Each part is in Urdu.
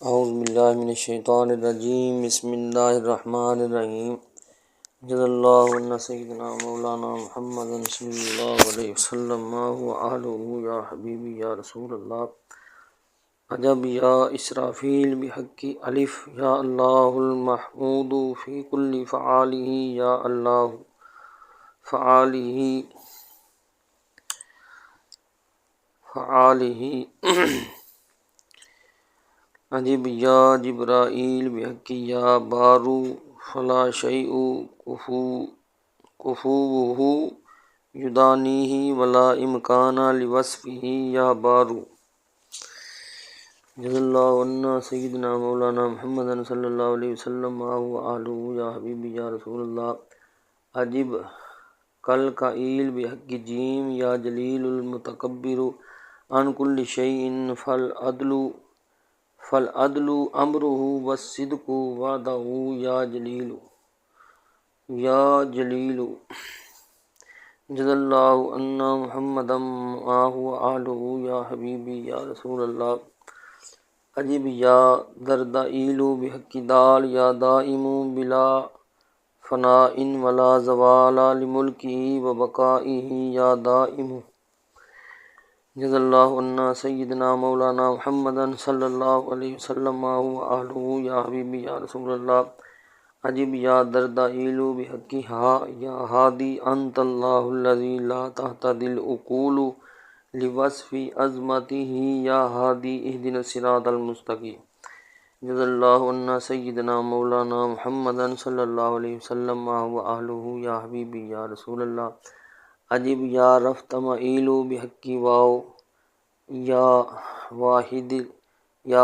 اعوذ باللہ من الشیطان الرجیم بسم اللہ الرحمن الرحیم جزا اللہ عنا سیدنا مولانا محمد صلی اللہ علیہ وسلم ما هو آلہ یا حبیبی یا رسول اللہ عجب یا اسرافیل بحق الف یا اللہ المحمود فی کل فعالہ یا اللہ فعالہ عجب یا جبرائیل بحق یا بارو فلا شیء کفوہ یدانیہ ولا امکان لوصفہ یا بارو جزا اللہ عنا سیدنا مولانا محمد صلی اللہ علیہ وسلم ما هو آلہ یا حبیبی یا رسول اللہ عجب کل قائل بحق جیم یا جلیل المتکبر عن کل شیء فالعدل امرہ والصدق وعدہ یا جلیل جزا اللہ عنا محمد ما هو آلہ یا حبیبی یا رسول اللہ عجب یا دردائیل بحق دال یا دائم بلا فناء ولا زوال لملکہ وبقائہ یا دائم جزا اللہ عنا سیدنا مولانا محمد صلی اللہ علیہ وسلم ما هو آلہ یا حبیبی یا رسول اللہ عجب یا دردائیل بحق ہا یا ہادی انت اللہ الذی لا تہتدی العقول لوصف عظمتہ یا ہادی اہدنا الصراط المستقیم جزا اللہ عنا سیدنا مولانا محمد صلی اللہ علیہ وسلم ما هو آلہ یا حبیبی یا رسول اللہ عجب یا رفت معیل بحق واو یا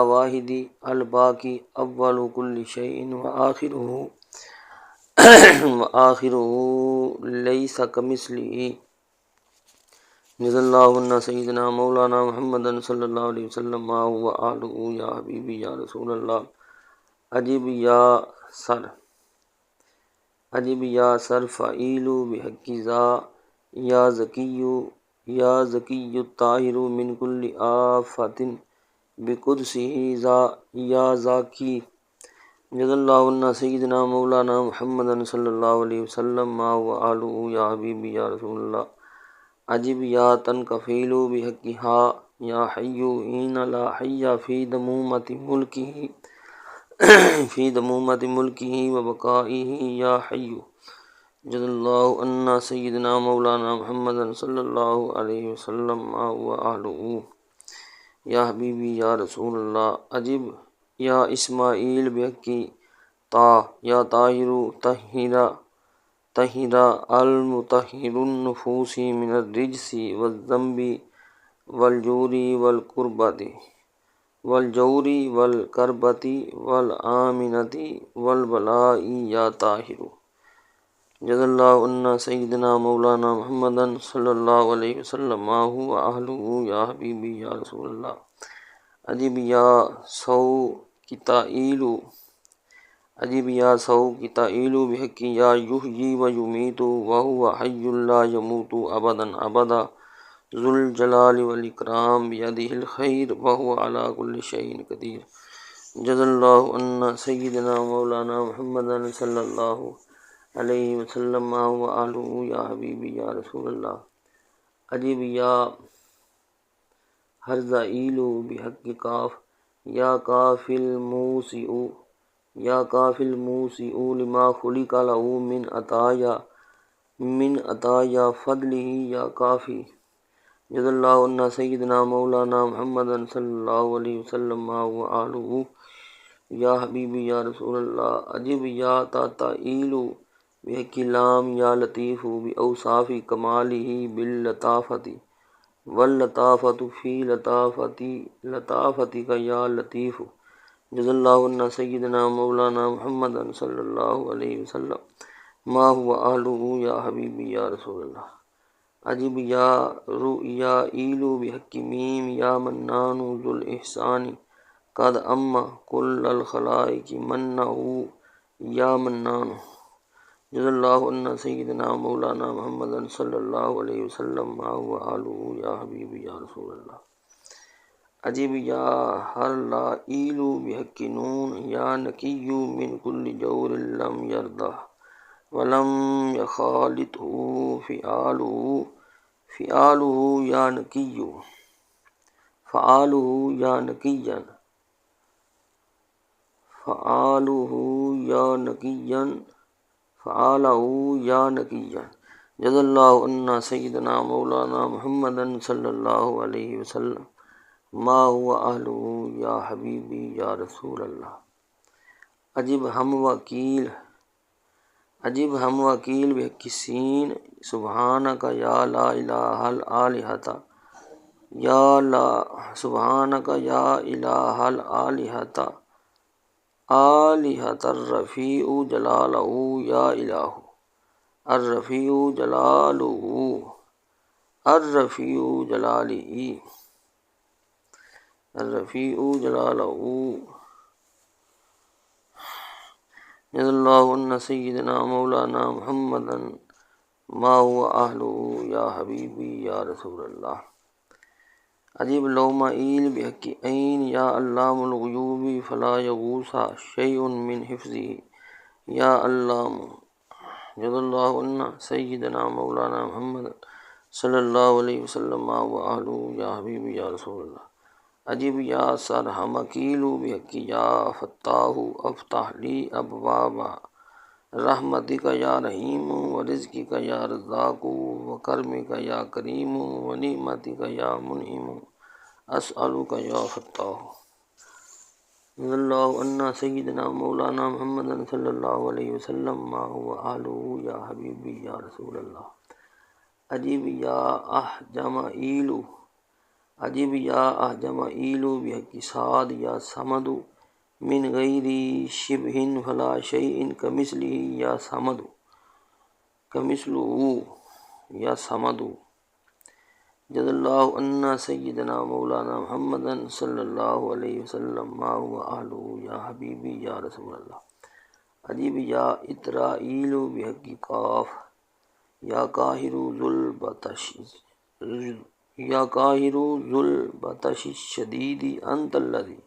واحدی الباقی اول کل شیء وآخرہ لیس کمثلہ جزا اللہ عنا سیدنا مولانا محمد صلی اللہ علیہ وسلم ما هو آلہ یا حبیبی یا رسول اللہ عجب یا سر فعیل بحق ذا یا ذکی الطاہر من کل آفت بقدسہ ذا یا ذاکی جزا اللہ عنا سیدنا مولانا محمد صلی اللہ علیہ وسلم ما هو آلہ یا حبیبی یا رسول اللہ عجب یا تنکفیل بحق ہا یا حی حین لا حی فی دمومت ملکہ وبقائہ یا حی جزا اللہ عنا سیدنا مولانا محمد صلی اللہ علیہ وسلم ما هو آلہ یا حبیبی یا رسول اللہ عجب یا اسماعیل بحق تا یا طاہر طہرا المطہر النفوس من الرجس والذنب والجور والکربۃ والآمنۃ والبلاء یا طاہر جزا اللہ عنا سیدنا مولانا محمد صلی اللہ علیہ وسلم ما هو آلہ یا حبیبی یا رسول اللہ عجب یا سو کتائیل بحق یا یحیی و یمیت وہو حی لا یموت ابدا ابدا ذو الجلال والاکرام بیدہ الخیر وہو علی کل شیء قدیر جزا اللہ عنا سیدنا مولانا محمد صلی اللہ علیہ وسلم ما هو آلہ یا حبیبی یا رسول اللہ عجب یا حرزائیل بحق کاف یا کاف الموسع لما خلق له من عطایا فضلہ یا کافی جزا اللہ عنا سیدنا مولانا محمد صلی اللہ علیہ وسلم ما هو آلہ یا حبیبی یا رسول اللہ عجب یا تعطیل بحق لام یا لطیف باوصاف کمالہ باللطافۃ واللطافۃ فی لطافتک یا لطیف جزا اللہ عنا سیدنا مولانا محمد صلی اللہ علیہ وسلم ما هو آلہ یا حبیبی یا رسول اللہ عجب یا رؤیائیل بحق میم یا منان ذو الاحسان قد اما کل الخلائق منہ یا منان جزا اللہ عنا سیدنا مولانا محمد صلی اللہ علیہ وسلم ما هو آلہ یا حبیبی یا رسول اللہ عجیب یا ہر لا ایلو بحق نون یا نقیو من کل جور لم یردہ ولم یخالطہ فعالہ یا نقیو فعالہ یا نقیًا فعالہ یا نقیًا فعالہ یا نقیًا جزا اللہ عنا سیدنا مولانا محمد صلی اللہ علیہ وسلم ما هو اہلہ یا حبیبی یا رسول اللہ۔ عجب ہم وکیل بحق سین سبحانک یا لا الہ الالہۃ یا لا سبحانک یا الہ الالہۃ آلہۃ الرفیع جلالہ یا الہ الرفیع جلالہ الرفیع جلالہ الرفیع جلالہ جزا اللہ عنا سیدنا مولانا محمد ما هو اہلہ یا حبیبی یا رسول اللہ۔ عجب لو معیل بحق عین یا علام الغیوب فلا یغوث شیء من حفظہ یا علام جزا اللہ عنا سیدنا مولانا محمد صلی اللہ علیہ وسلم ما هو اہلہ یا حبیبی یا رسول اللہ۔ عجب یا سرحمکیل بحق یا فتاح افتح لی ابواب رحمتک یا رحیم ورزقک یا رزاق وکرمک یا کریم ونعمتک یا منعم اسألک یا فتاح رضی اللہ عنا سیدنا مولانا محمد صلی اللہ علیہ وسلم ما هو اہلہ یا حبیبی یا رسول اللہ۔ عجب یا احجم ایلو بحق صاد یا صمد من غیر شبہ فلا شیء کمثلہ یا صمد جزا اللہ عنا سیدنا مولانا محمد صلی اللہ علیہ وسلم ما هو اہلہ یا حبیبی یا رسول اللہ۔ عجب یا اطرائیل بحق قاف یا قاہر ذو البطش الشدید انت الذی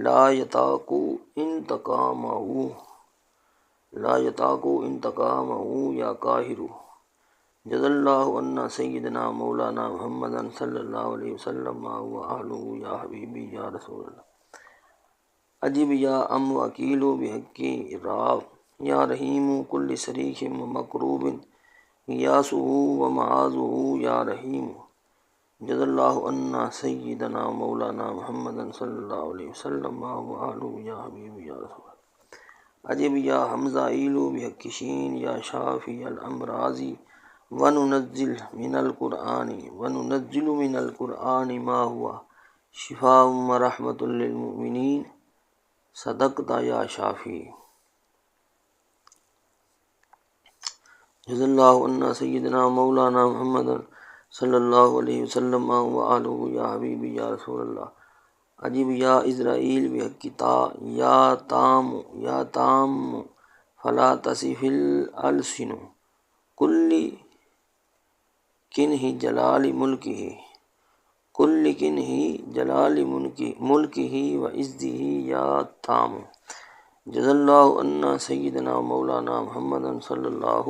لا یطاق انتقامہ یا قاہر جزا اللہ عنا سیدنا مولانا محمد صلی اللہ علیہ وسلم ما هو اہلہ یا حبیبی یا رسول اللہ۔ عجب یا وکیل بحق راف یا رحیم کل شریک مکروب یاسہ ومعاذہ یا رحیم جزا اللہ عنا سیدنا مولانا محمد صلی اللہ علیہ وسلم ما هو اہلہ یا حبیبی یا رسول اللہ۔ عجب یا حمزہ ایلو بحق شین یا شافی الامراض وننزل من القرآن ما هو شفاء ورحمۃ للمؤمنین صدقت یا شافی جزا اللہ عنا سیدنا مولانا محمد صلی اللہ علیہ وسلم ما هو اہلہ یا حبیبی یا رسول اللہ۔ عجب یا اسرائیل بحق تا یا تام فلا تصف الالسن کل کنہ جلال ملکہ وعزہ یا تام جزا اللہ عنا سیدنا مولانا محمد صلی اللہ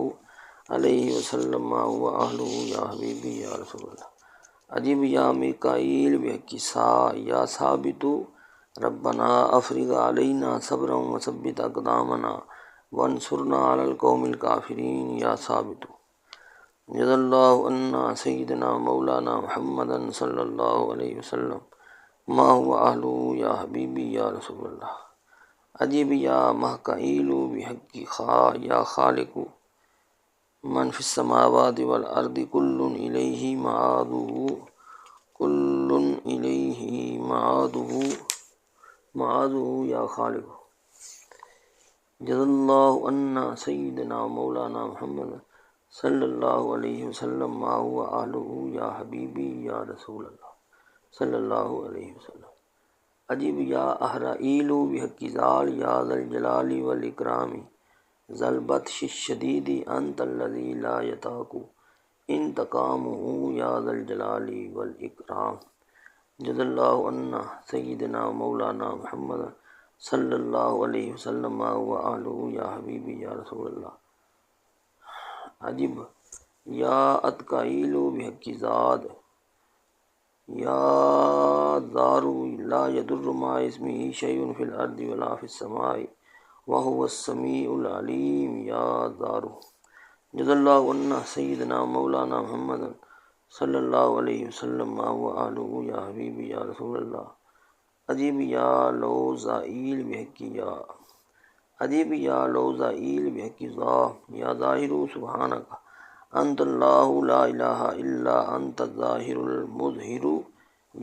علیہ وسلم ما هو اہلہ یا حبیبی یا رسول اللہ۔ عجب یا میکائیل بحق سا یا ثابت ربنا افرغ علینا صبرا وثبت اقدامنا وانصرنا علی القوم الکافرین یا ثابت جزا اللہ عنا سیدنا مولانا محمد صلی اللہ علیہ وسلم ما هو اہلہ یا حبیبی یا رسول اللہ۔ عجب یا محکعیل بحق یا خالق من فی السماوات والارض کل الیہ معادہ یا خالق جزا اللہ عنا سیدنا مولانا محمد صلی اللہ علیہ وسلم ما هو اہلہ یا حبیبی یا رسول اللہ صلی اللہ علیہ وسلم۔ عجب یا احرائیل بحق ذال یا ذا الجلال والاکرام ذا البطش الشدید انت الذی لا یطاق انتقامہ یا ذا الجلال والاکرام جزا اللہ عنا سیدنا مولانا محمد صلی اللہ علیہ وسلم و آلہ یا حبیبی یا رسول اللہ۔ عجب یا اتقائیل بحق ذات یا دارو لا یضر ما اسمہ شیء فی الارض ولا فی السماء وهو السمیع العلیم۔ یا دارو جزا اللہ عنا سیدنا مولانا محمد صلی اللہ علیہ وسلم و آلہ یا حبیبی یا رسول اللہ۔ عجیب یا لوزائیل بحق یا عجیب یا لوزائیل بحق ذا یا ظاہر سبحانک انت اللہ لا الہ الا انت الظاہر المظہر۔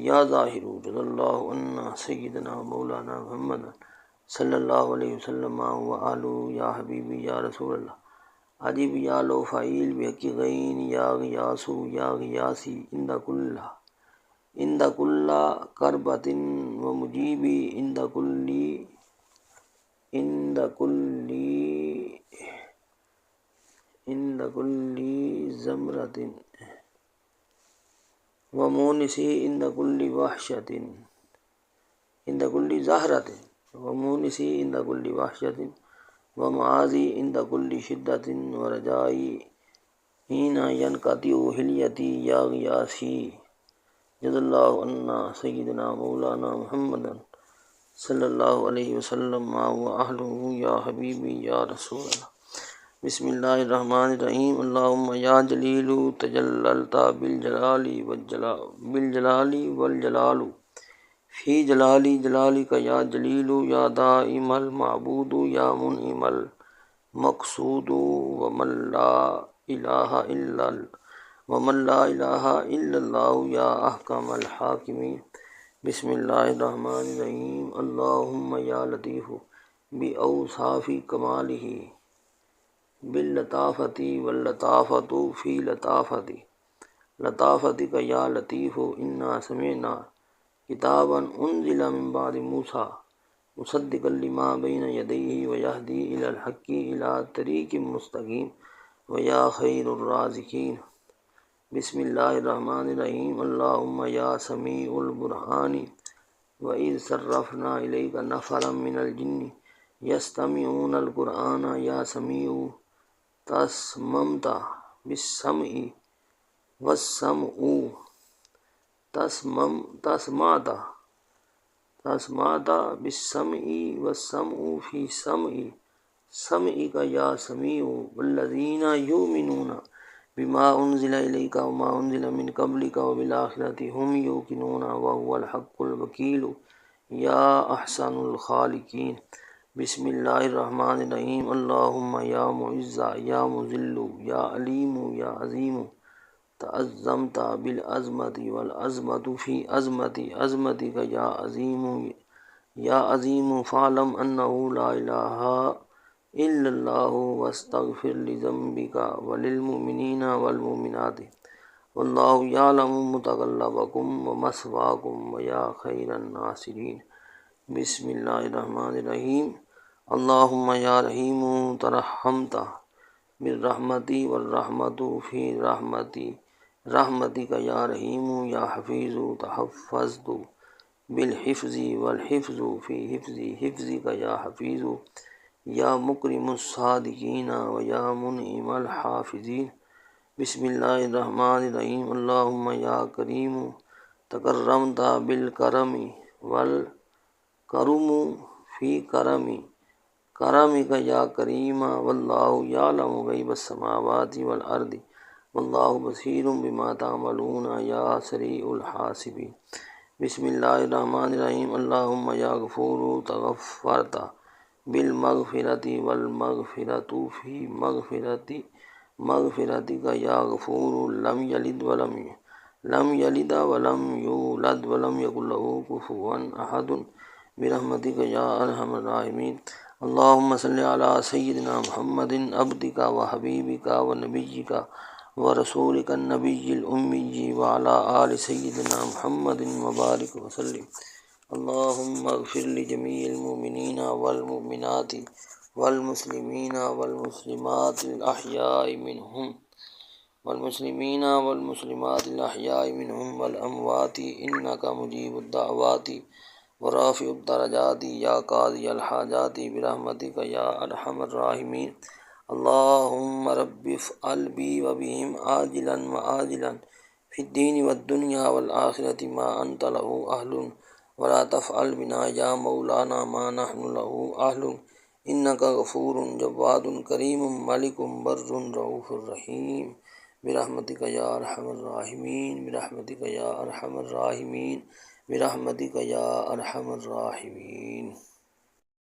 یا ظاہر جزا اللہ عنا سیدنا مولانا محمد صلی اللہ علیہ وسلم و آلہ یا حبیبی یا رسول اللہ۔ عجیب یا لو فعیل بحق غین یا غیاسو یا غیاسی عند کل کربت و مجیبی عند کل زمرت و مونسی عند کل وحشت عند کل زہرت و مونسی عند کل وحشت و معاذی عند کل شدت و رجائی حین ینقطع حلیتی یا غیاسی۔ جزا اللہ عنا سیدنا مولانا محمد صلی اللہ علیہ وسلم و آلہ یا حبیبی یا رسول اللہ۔ بسم اللہ الرحمن الرحیم۔ اللہم یا جلیل تجللت بالجلال والجلال فی جلالی جلالک یا جلیل یا دائم المعبود یا منعم المقصود ومن لا الہ الا اللہ یا احکم الحاکمین۔ بسم اللہ الرحمن الرحیم۔ اللہم یا لطیف باوصاف کمالہ باللطافۃ واللطافۃ فی لطافتک یا لطیف انا سمعنا کتابا انزل من بعد موسیٰ مصدقا لما بین یدیہ ویہدی الی الحق الی طریق مستقیم ویا خیر الرازقین۔ بسم اللہ الرحمن الرحیم۔ اللہم یا سمیع البرہان وَإِذْ صَرَّفْنَا إِلَيْكَ نَفَرًا مِنَ الْجِنِّ يَسْتَمِعُونَ الْقُرْآنَ يَا سَمِيعُ تَسْمَمْتَ بِالسَّمْعِ وَالسَّمْعُ تسمعت بالسمع والسمع فی سمعک یا سمیع والذین یؤمنون بما انزل الیک وما انزل من قبلک وبالآخرۃ هم یوقنون وهو الحق الوکیل یا احسن الخالقین۔ بسم اللہ الرحمن الرحیم۔ اللہم یا معز یا مذل یا علیم یا عظیم تعظمت بالعظمت والعظمت فی عظمتک یا عظیم فاعلم انہ لا الہ الا اللہ واستغفر لذنبک وللمؤمنین والمؤمنات واللہ یعلم متقلبکم ومثواکم ویا خیر الناصرین۔ بسم اللہ الرحمن الرحیم۔ اللہم یا رحیم ترحمت بالرحمت والرحمت فی رحمتک یا رحیم یا حفیظ تحفظت بالحفظ والحفظ فی حفظک یا حفیظ یا مکرم الصادقین ویا منعم الحافظین۔ بسم اللہ الرحمن الرحیم۔ اللہم یا کریم تکرمت بالکرم والکرم فی کرمک یا کریم واللہ یعلم غیب السماوات والارض واللہ بصیر بما تعملون یا سریع الحاسبین۔ بسم اللہ الرحمن الرحیم۔ اللہم یا غفور تغفرت بالمغفرۃ والمغفرۃ فی مغفرتک یا غفور لم یلد ولم یولد ولم یکن لہ کفوا احد برحمتک یا ارحم الراحمین۔ اللہم صلی علی سیدنا محمد عبدک و حبیبک و نبیک ورسولک النبی الامی وعلی آل سیدنا محمد وبارک وسلم۔ اللہم اغفر لجمیع المؤمنین والمؤمنات والمسلمین والمسلمات الاحیاء منہم والمسلمین والمسلمات الأحیاء منهم والأموات إنك مجيب الدعوات ورافع الدرجات یا قاضی الحاجات برحمتک یا ارحم الراحمین اللهم رب افعل بی وبهم عاجلا وآجلا في الدين والدنيا والآخرة ما أنت له أهل ولا تفعل بنا يا مولانا ما نحن له أهل إنك غفور جواد كريم ملك بر رؤوف رحيم برحمتك يا أرحم الراحمين برحمتك يا أرحم الراحمين برحمتك يا أرحم الراحمين.